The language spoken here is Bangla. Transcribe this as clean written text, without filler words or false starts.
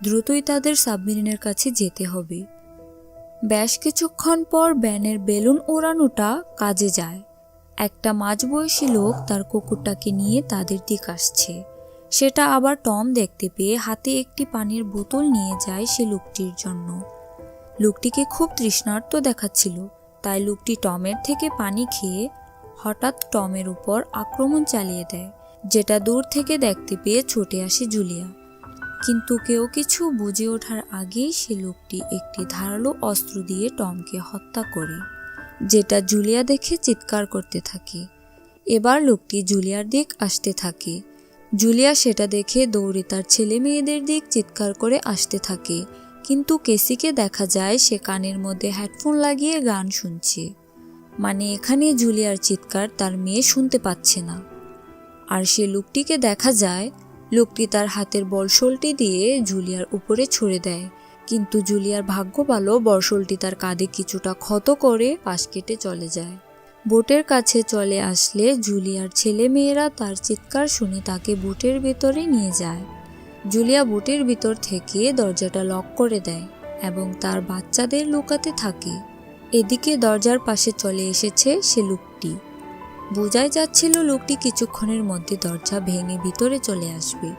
দ্রুতই তাদের সাবমেরিনের কাছে যেতে হবে। বেশ কিছুক্ষণ পর ব্যানের বেলুন ওড়ানোটা কাজে যায়। একটা মাঝবয়সী লোক তার কুকুরটাকে নিয়ে তাদের দিকে আসছে। সেটা আবার টম দেখতে পেয়ে হাতে একটি পানির বোতল নিয়ে যায় সে লোকটির জন্য। লোকটিকে খুব তৃষ্ণার্ত দেখাচ্ছিল, তাই লোকটি টমের থেকে পানি খেয়ে হঠাৎ টমের উপর আক্রমণ চালিয়ে দেয়, যেটা দূর থেকে দেখতে পেয়ে ছুটে আসে জুলিয়া। কিন্তু কেউ কিছু বুঝে ওঠার আগেই সে লোকটি একটি ধারালো অস্ত্র দিয়ে টমকে হত্যা করে, যেটা জুলিয়া দেখে চিৎকার করতে থাকে। এবার লোকটি জুলিয়ার দিক আসতে থাকে। জুলিয়া সেটা দেখে দৌড়ে তার ছেলে মেয়েদের দিক চিৎকার করে আসতে থাকে, কিন্তু কেসিকে দেখা যায় সে কানের মধ্যে হেডফোন লাগিয়ে গান শুনছে। মানে এখানে জুলিয়ার চিৎকার তার মেয়ে শুনতে পাচ্ছে না। আর সে লোকটিকে দেখা যায়, লোকটি তার হাতের বর্শলটি দিয়ে জুলিয়ার উপরে ছুঁড়ে দেয়, কিন্তু জুলিয়ার ভাগ্য ভালো বর্শলটি তার কাঁধে কিছুটা ক্ষত করে পাশ কেটে চলে যায়। বোটের কাছে চলে আসলে জুলিয়ার ছেলে মেয়েরা তার চিৎকার শুনে তাকে বোটের ভেতরে নিয়ে যায়। জুলিয়া বোটের ভিতর থেকে দরজাটা লক করে দেয় এবং তার বাচ্চাদের লুকাতে থাকে। এদিকে দরজার পাশে চলে এসেছে সে লোকটি। বোঝাই যাচ্ছিল লোকটি কিছুক্ষণের মধ্যে দরজা ভেঙে ভিতরে চলে আসবে।